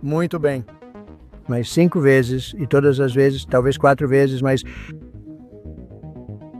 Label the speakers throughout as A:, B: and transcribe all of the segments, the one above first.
A: Muito bem. Mas 5 vezes, e todas as vezes, talvez 4 vezes, mas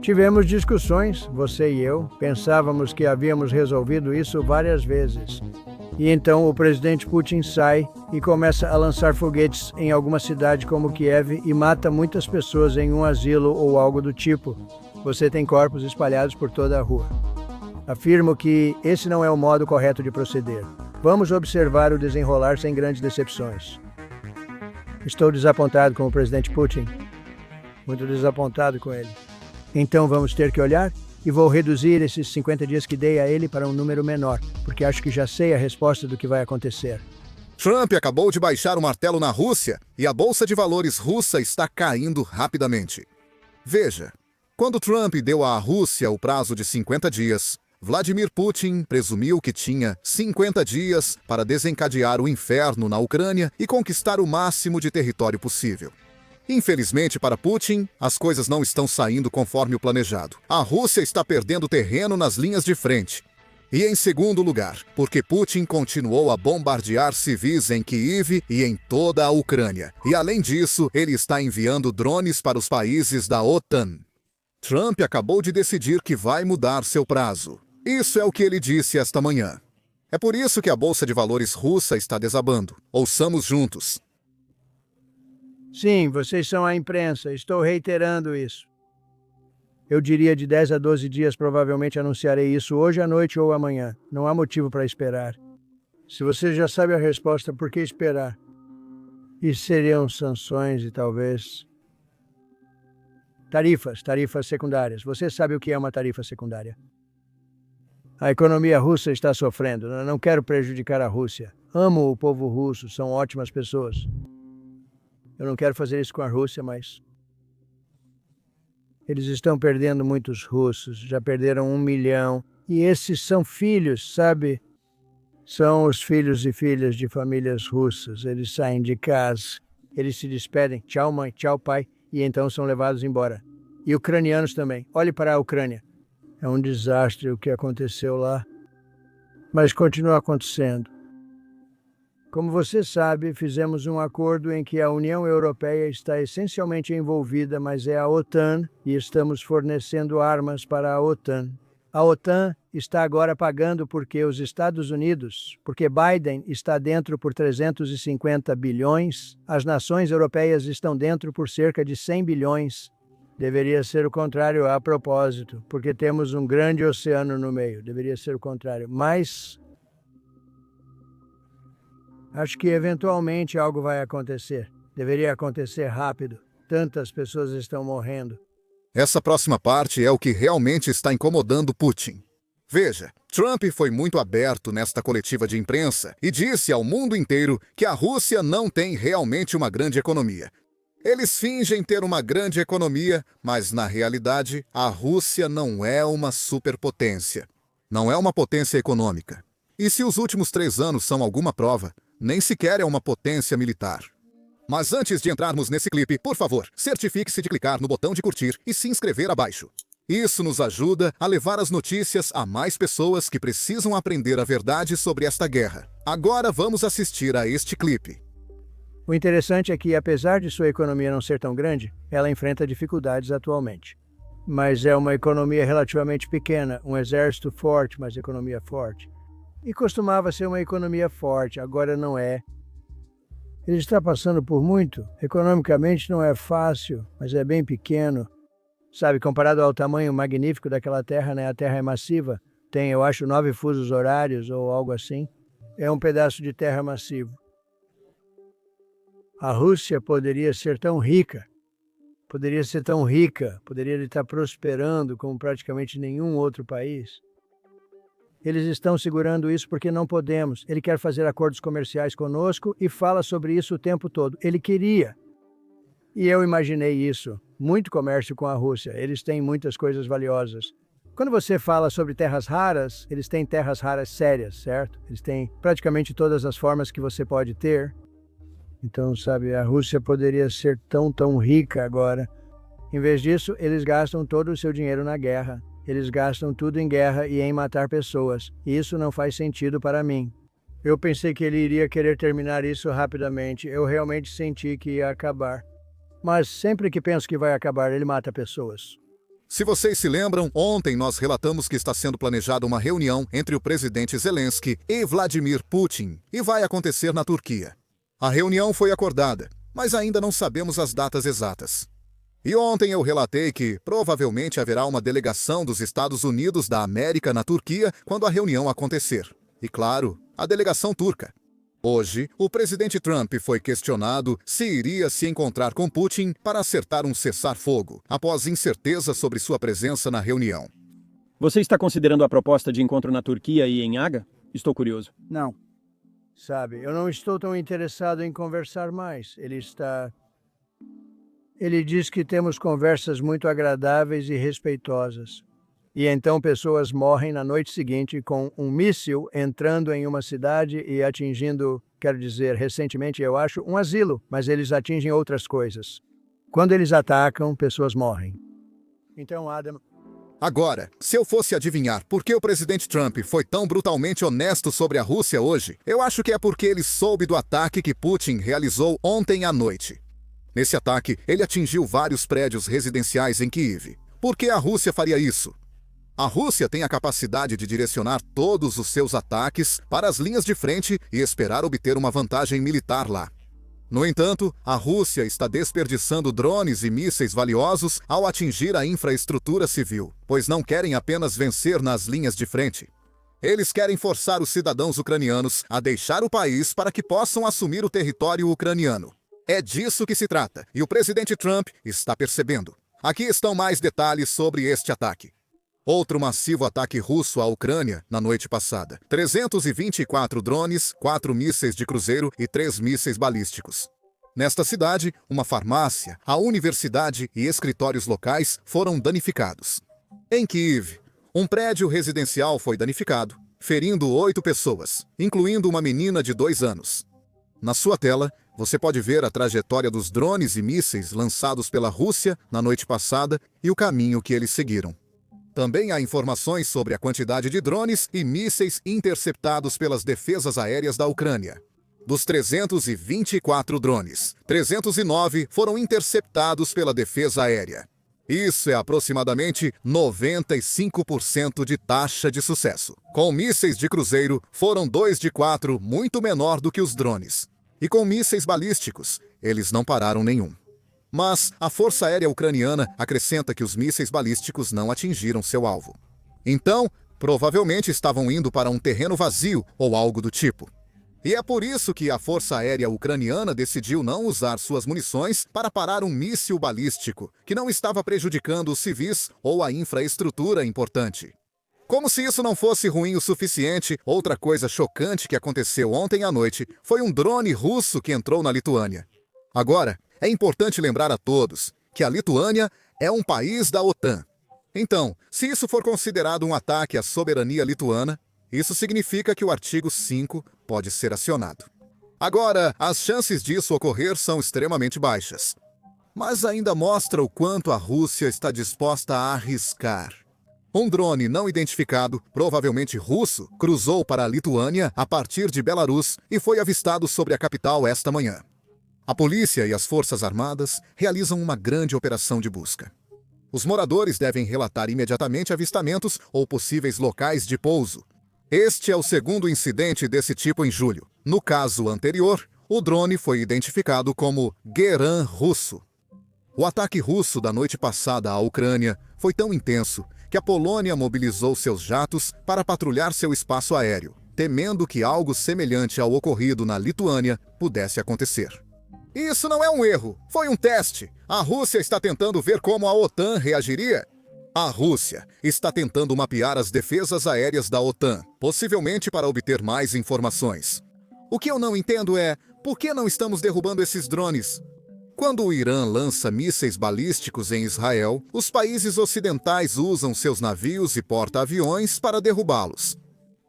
A: tivemos discussões, você e eu, pensávamos que havíamos resolvido isso várias vezes. E então o presidente Putin sai e começa a lançar foguetes em alguma cidade como Kiev e mata muitas pessoas em um asilo ou algo do tipo. Você tem corpos espalhados por toda a rua. Afirmo que esse não é o modo correto de proceder. Vamos observar o desenrolar sem grandes decepções. Estou desapontado com o presidente Putin. Muito desapontado com ele. Então vamos ter que olhar e vou reduzir esses 50 dias que dei a ele para um número menor, porque acho que já sei a resposta do que vai acontecer.
B: Trump acabou de baixar o martelo na Rússia e a bolsa de valores russa está caindo rapidamente. Veja, quando Trump deu à Rússia o prazo de 50 dias, Vladimir Putin presumiu que tinha 50 dias para desencadear o inferno na Ucrânia e conquistar o máximo de território possível. Infelizmente para Putin, as coisas não estão saindo conforme o planejado. A Rússia está perdendo terreno nas linhas de frente. E em segundo lugar, porque Putin continuou a bombardear civis em Kyiv e em toda a Ucrânia. E além disso, ele está enviando drones para os países da OTAN. Trump acabou de decidir que vai mudar seu prazo. Isso é o que ele disse esta manhã. É por isso que a bolsa de valores russa está desabando. Ouçamos juntos.
A: Sim, vocês são a imprensa, estou reiterando isso. Eu diria de 10 a 12 dias, provavelmente anunciarei isso hoje à noite ou amanhã. Não há motivo para esperar. Se você já sabe a resposta, por que esperar? E seriam sanções e talvez... tarifas secundárias. Você sabe o que é uma tarifa secundária? A economia russa está sofrendo. Eu não quero prejudicar a Rússia. Amo o povo russo, são ótimas pessoas. Eu não quero fazer isso com a Rússia, mas... eles estão perdendo muitos russos, já perderam 1 milhão. E esses são filhos, sabe? São os filhos e filhas de famílias russas. Eles saem de casa, eles se despedem, tchau mãe, tchau pai, e então são levados embora. E ucranianos também. Olhe para a Ucrânia. É um desastre o que aconteceu lá. Mas continua acontecendo. Como você sabe, fizemos um acordo em que a União Europeia está essencialmente envolvida, mas é a OTAN, e estamos fornecendo armas para a OTAN. A OTAN está agora pagando porque os Estados Unidos, porque Biden está dentro por 350 bilhões, as nações europeias estão dentro por cerca de 100 bilhões. Deveria ser o contrário a propósito, porque temos um grande oceano no meio. Deveria ser o contrário, mas... acho que eventualmente algo vai acontecer. Deveria acontecer rápido. Tantas pessoas estão morrendo.
B: Essa próxima parte é o que realmente está incomodando Putin. Veja, Trump foi muito aberto nesta coletiva de imprensa e disse ao mundo inteiro que a Rússia não tem realmente uma grande economia. Eles fingem ter uma grande economia, mas na realidade a Rússia não é uma superpotência. Não é uma potência econômica. E se os últimos 3 anos são alguma prova, nem sequer é uma potência militar. Mas antes de entrarmos nesse clipe, por favor, certifique-se de clicar no botão de curtir e se inscrever abaixo. Isso nos ajuda a levar as notícias a mais pessoas que precisam aprender a verdade sobre esta guerra. Agora vamos assistir a este clipe.
A: O interessante é que, apesar de sua economia não ser tão grande, ela enfrenta dificuldades atualmente. Mas é uma economia relativamente pequena, um exército forte, mas economia forte. E costumava ser uma economia forte, agora não é. Ele está passando por muito. Economicamente não é fácil, mas é bem pequeno. Sabe, comparado ao tamanho magnífico daquela terra, né? A terra é massiva. Tem, eu acho, 9 fusos horários ou algo assim. É um pedaço de terra massivo. A Rússia poderia ser tão rica. Poderia estar prosperando como praticamente nenhum outro país. Eles estão segurando isso porque não podemos. Ele quer fazer acordos comerciais conosco e fala sobre isso o tempo todo. Ele queria. E eu imaginei isso. Muito comércio com a Rússia. Eles têm muitas coisas valiosas. Quando você fala sobre terras raras, eles têm terras raras sérias, certo? Eles têm praticamente todas as formas que você pode ter. Então, sabe, a Rússia poderia ser tão rica agora. Em vez disso, eles gastam todo o seu dinheiro na guerra. Eles gastam tudo em guerra e em matar pessoas. E isso não faz sentido para mim. Eu pensei que ele iria querer terminar isso rapidamente. Eu realmente senti que ia acabar. Mas sempre que penso que vai acabar, ele mata pessoas.
B: Se vocês se lembram, ontem nós relatamos que está sendo planejada uma reunião entre o presidente Zelensky e Vladimir Putin e vai acontecer na Turquia. A reunião foi acordada, mas ainda não sabemos as datas exatas. E ontem eu relatei que provavelmente haverá uma delegação dos Estados Unidos da América na Turquia quando a reunião acontecer. E claro, a delegação turca. Hoje, o presidente Trump foi questionado se iria se encontrar com Putin para acertar um cessar-fogo, após incerteza sobre sua presença na reunião.
C: Você está considerando a proposta de encontro na Turquia e em Haga? Estou curioso.
A: Não. Sabe, eu não estou tão interessado em conversar mais. Ele diz que temos conversas muito agradáveis e respeitosas. E então pessoas morrem na noite seguinte com um míssil entrando em uma cidade e atingindo, quero dizer, recentemente eu acho, um asilo, mas eles atingem outras coisas. Quando eles atacam, pessoas morrem. Então, Adam...
B: Agora, se eu fosse adivinhar por que o presidente Trump foi tão brutalmente honesto sobre a Rússia hoje, eu acho que é porque ele soube do ataque que Putin realizou ontem à noite. Nesse ataque, ele atingiu vários prédios residenciais em Kiev. Por que a Rússia faria isso? A Rússia tem a capacidade de direcionar todos os seus ataques para as linhas de frente e esperar obter uma vantagem militar lá. No entanto, a Rússia está desperdiçando drones e mísseis valiosos ao atingir a infraestrutura civil, pois não querem apenas vencer nas linhas de frente. Eles querem forçar os cidadãos ucranianos a deixar o país para que possam assumir o território ucraniano. É disso que se trata, e o presidente Trump está percebendo. Aqui estão mais detalhes sobre este ataque. Outro massivo ataque russo à Ucrânia na noite passada. 324 drones, 4 mísseis de cruzeiro e 3 mísseis balísticos. Nesta cidade, uma farmácia, a universidade e escritórios locais foram danificados. Em Kiev, um prédio residencial foi danificado, ferindo 8 pessoas, incluindo uma menina de 2 anos. Na sua tela, você pode ver a trajetória dos drones e mísseis lançados pela Rússia na noite passada e o caminho que eles seguiram. Também há informações sobre a quantidade de drones e mísseis interceptados pelas defesas aéreas da Ucrânia. Dos 324 drones, 309 foram interceptados pela defesa aérea. Isso é aproximadamente 95% de taxa de sucesso. Com mísseis de cruzeiro, foram 2 de 4, muito menor do que os drones. E com mísseis balísticos, eles não pararam nenhum. Mas a Força Aérea Ucraniana acrescenta que os mísseis balísticos não atingiram seu alvo. Então, provavelmente estavam indo para um terreno vazio ou algo do tipo. E é por isso que a Força Aérea Ucraniana decidiu não usar suas munições para parar um míssil balístico que não estava prejudicando os civis ou a infraestrutura importante. Como se isso não fosse ruim o suficiente, outra coisa chocante que aconteceu ontem à noite foi um drone russo que entrou na Lituânia. Agora, é importante lembrar a todos que a Lituânia é um país da OTAN. Então, se isso for considerado um ataque à soberania lituana, isso significa que o artigo 5 pode ser acionado. Agora, as chances disso ocorrer são extremamente baixas. Mas ainda mostra o quanto a Rússia está disposta a arriscar. Um drone não identificado, provavelmente russo, cruzou para a Lituânia a partir de Belarus e foi avistado sobre a capital esta manhã. A polícia e as forças armadas realizam uma grande operação de busca. Os moradores devem relatar imediatamente avistamentos ou possíveis locais de pouso. Este é o segundo incidente desse tipo em julho. No caso anterior, o drone foi identificado como Geran russo. O ataque russo da noite passada à Ucrânia foi tão intenso que a Polônia mobilizou seus jatos para patrulhar seu espaço aéreo, temendo que algo semelhante ao ocorrido na Lituânia pudesse acontecer. Isso não é um erro, foi um teste. A Rússia está tentando ver como a OTAN reagiria. A Rússia está tentando mapear as defesas aéreas da OTAN, possivelmente para obter mais informações. O que eu não entendo é, por que não estamos derrubando esses drones? Quando o Irã lança mísseis balísticos em Israel, os países ocidentais usam seus navios e porta-aviões para derrubá-los.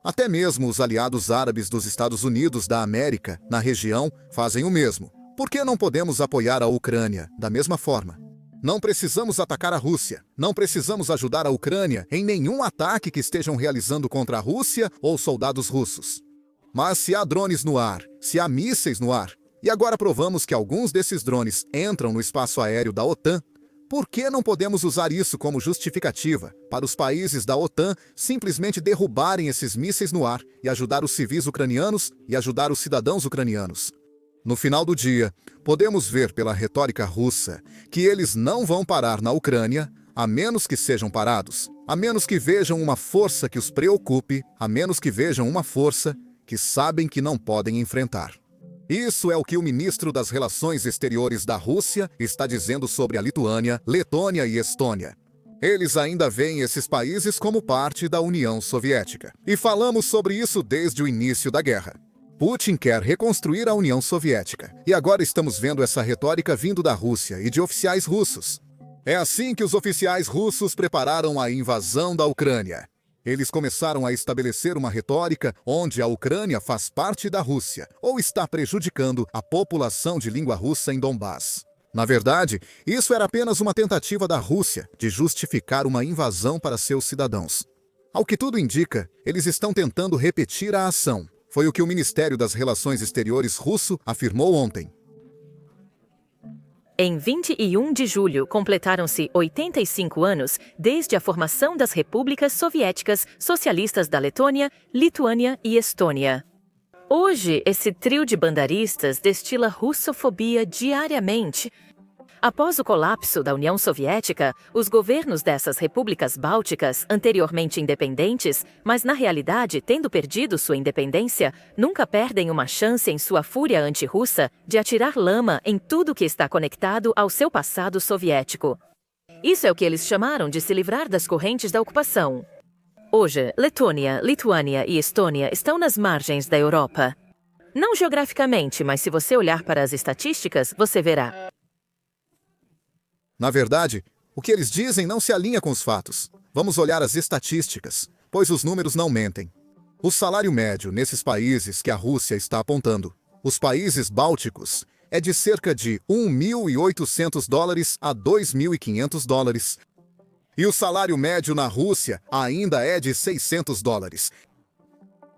B: Até mesmo os aliados árabes dos Estados Unidos da América, na região, fazem o mesmo. Por que não podemos apoiar a Ucrânia da mesma forma? Não precisamos atacar a Rússia. Não precisamos ajudar a Ucrânia em nenhum ataque que estejam realizando contra a Rússia ou soldados russos. Mas se há drones no ar, se há mísseis no ar, e agora provamos que alguns desses drones entram no espaço aéreo da OTAN, por que não podemos usar isso como justificativa para os países da OTAN simplesmente derrubarem esses mísseis no ar e ajudar os civis ucranianos e ajudar os cidadãos ucranianos? No final do dia, podemos ver pela retórica russa que eles não vão parar na Ucrânia, a menos que sejam parados, a menos que vejam uma força que os preocupe, a menos que vejam uma força que sabem que não podem enfrentar. Isso é o que o ministro das Relações Exteriores da Rússia está dizendo sobre a Lituânia, Letônia e Estônia. Eles ainda veem esses países como parte da União Soviética. E falamos sobre isso desde o início da guerra. Putin quer reconstruir a União Soviética. E agora estamos vendo essa retórica vindo da Rússia e de oficiais russos. É assim que os oficiais russos prepararam a invasão da Ucrânia. Eles começaram a estabelecer uma retórica onde a Ucrânia faz parte da Rússia ou está prejudicando a população de língua russa em Donbás. Na verdade, isso era apenas uma tentativa da Rússia de justificar uma invasão para seus cidadãos. Ao que tudo indica, eles estão tentando repetir a ação. Foi o que o Ministério das Relações Exteriores russo afirmou ontem.
D: Em 21 de julho, completaram-se 85 anos desde a formação das repúblicas soviéticas socialistas da Letônia, Lituânia e Estônia. Hoje, esse trio de bandaristas destila russofobia diariamente. Após o colapso da União Soviética, os governos dessas repúblicas bálticas, anteriormente independentes, mas na realidade tendo perdido sua independência, nunca perdem uma chance em sua fúria anti-russa de atirar lama em tudo que está conectado ao seu passado soviético. Isso é o que eles chamaram de se livrar das correntes da ocupação. Hoje, Letônia, Lituânia e Estônia estão nas margens da Europa. Não geograficamente, mas se você olhar para as estatísticas, você verá.
B: Na verdade, o que eles dizem não se alinha com os fatos. Vamos olhar as estatísticas, pois os números não mentem. O salário médio nesses países que a Rússia está apontando, os países bálticos, é de cerca de $1.800 a $2.500. E o salário médio na Rússia ainda é de $600.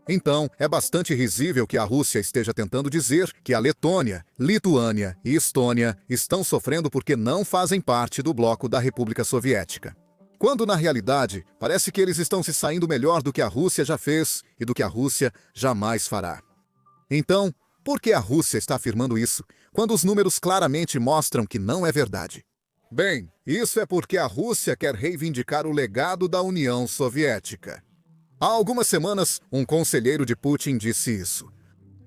B: Então, é bastante risível que a Rússia esteja tentando dizer que a Letônia, Lituânia e Estônia estão sofrendo porque não fazem parte do bloco da República Soviética. Quando, na realidade, parece que eles estão se saindo melhor do que a Rússia já fez e do que a Rússia jamais fará. Então, por que a Rússia está afirmando isso, quando os números claramente mostram que não é verdade? Bem, isso é porque a Rússia quer reivindicar o legado da União Soviética. Há algumas semanas, um conselheiro de Putin disse isso.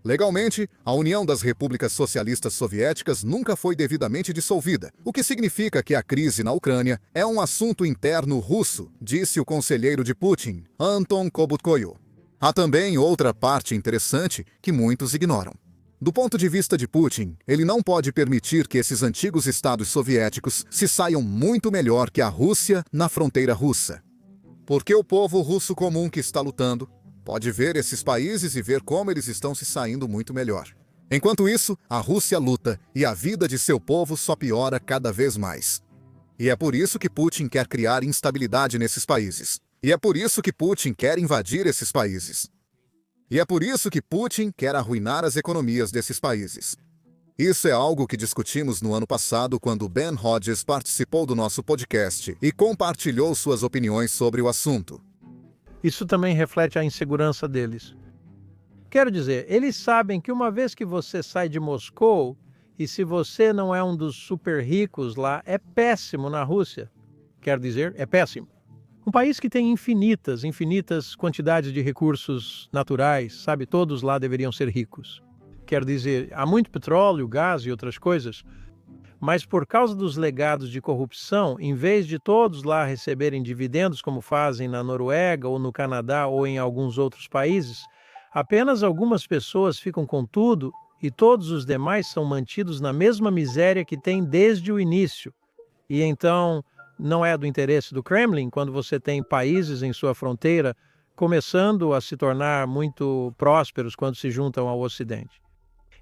B: Legalmente, a União das Repúblicas Socialistas Soviéticas nunca foi devidamente dissolvida, o que significa que a crise na Ucrânia é um assunto interno russo, disse o conselheiro de Putin, Anton Kobutkoy. Há também outra parte interessante que muitos ignoram. Do ponto de vista de Putin, ele não pode permitir que esses antigos estados soviéticos se saiam muito melhor que a Rússia na fronteira russa. Porque o povo russo comum que está lutando pode ver esses países e ver como eles estão se saindo muito melhor. Enquanto isso, a Rússia luta e a vida de seu povo só piora cada vez mais. E é por isso que Putin quer criar instabilidade nesses países. E é por isso que Putin quer invadir esses países. E é por isso que Putin quer arruinar as economias desses países. Isso é algo que discutimos no ano passado quando Ben Hodges participou do nosso podcast e compartilhou suas opiniões sobre o assunto.
E: Isso também reflete a insegurança deles. Quero dizer, eles sabem que uma vez que você sai de Moscou, e se você não é um dos super ricos lá, é péssimo na Rússia. Quero dizer, é péssimo. Um país que tem infinitas quantidades de recursos naturais, sabe? Todos lá deveriam ser ricos. Quer dizer, há muito petróleo, gás e outras coisas, mas por causa dos legados de corrupção, em vez de todos lá receberem dividendos como fazem na Noruega ou no Canadá ou em alguns outros países, apenas algumas pessoas ficam com tudo e todos os demais são mantidos na mesma miséria que tem desde o início. E então, não é do interesse do Kremlin quando você tem países em sua fronteira começando a se tornar muito prósperos quando se juntam ao Ocidente.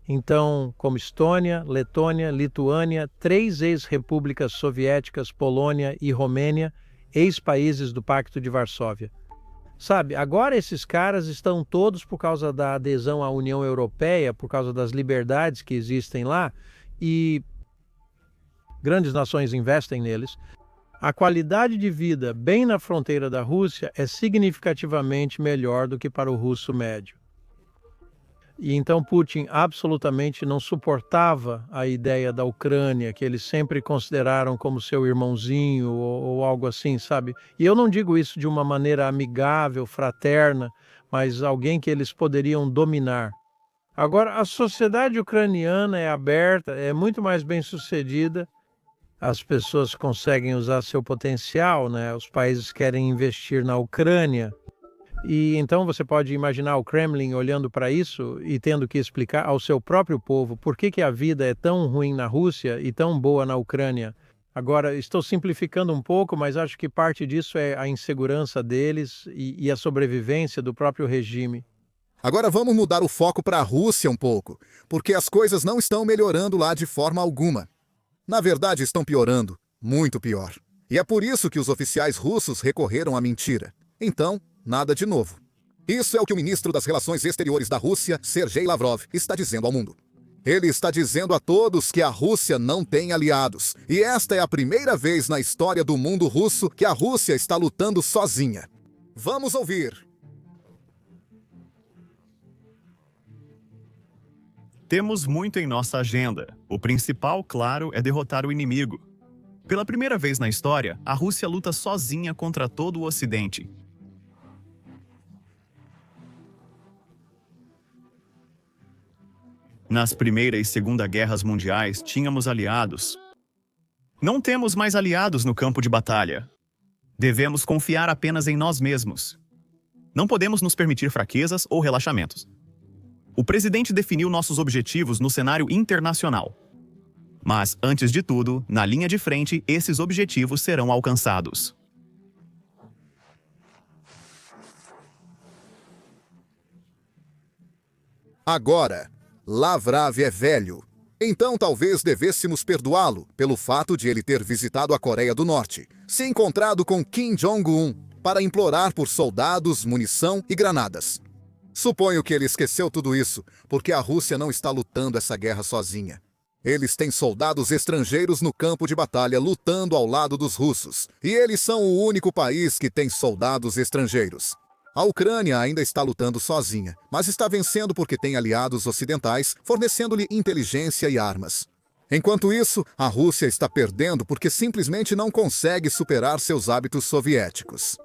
E: Então, como Estônia, Letônia, Lituânia, 3 ex-repúblicas soviéticas, Polônia e Romênia, ex-países do Pacto de Varsóvia. Sabe, agora esses caras estão todos por causa da adesão à União Europeia, por causa das liberdades que existem lá, e grandes nações investem neles. A qualidade de vida bem na fronteira da Rússia é significativamente melhor do que para o russo médio. E então Putin absolutamente não suportava a ideia da Ucrânia, que eles sempre consideraram como seu irmãozinho ou algo assim, sabe? E eu não digo isso de uma maneira amigável, fraterna, mas alguém que eles poderiam dominar. Agora, a sociedade ucraniana é aberta, é muito mais bem-sucedida, as pessoas conseguem usar seu potencial, né? Os países querem investir na Ucrânia. E então você pode imaginar o Kremlin olhando para isso e tendo que explicar ao seu próprio povo por que a vida é tão ruim na Rússia e tão boa na Ucrânia. Agora, estou simplificando um pouco, mas acho que parte disso é a insegurança deles e a sobrevivência do próprio regime.
B: Agora vamos mudar o foco para a Rússia um pouco, porque as coisas não estão melhorando lá de forma alguma. Na verdade, estão piorando, muito pior. E é por isso que os oficiais russos recorreram à mentira. Então, nada de novo. Isso é o que o ministro das Relações Exteriores da Rússia, Sergei Lavrov, está dizendo ao mundo. Ele está dizendo a todos que a Rússia não tem aliados. E esta é a primeira vez na história do mundo russo que a Rússia está lutando sozinha. Vamos ouvir.
F: Temos muito em nossa agenda. O principal, claro, é derrotar o inimigo. Pela primeira vez na história, a Rússia luta sozinha contra todo o Ocidente. Nas Primeira e Segunda Guerras Mundiais, tínhamos aliados. Não temos mais aliados no campo de batalha. Devemos confiar apenas em nós mesmos. Não podemos nos permitir fraquezas ou relaxamentos. O presidente definiu nossos objetivos no cenário internacional. Mas, antes de tudo, na linha de frente, esses objetivos serão alcançados.
B: Agora, Lavrov é velho. Então talvez devêssemos perdoá-lo pelo fato de ele ter visitado a Coreia do Norte, se encontrado com Kim Jong-un para implorar por soldados, munição e granadas. Suponho que ele esqueceu tudo isso, porque a Rússia não está lutando essa guerra sozinha. Eles têm soldados estrangeiros no campo de batalha lutando ao lado dos russos, e eles são o único país que tem soldados estrangeiros. A Ucrânia ainda está lutando sozinha, mas está vencendo porque tem aliados ocidentais fornecendo-lhe inteligência e armas. Enquanto isso, a Rússia está perdendo porque simplesmente não consegue superar seus hábitos soviéticos.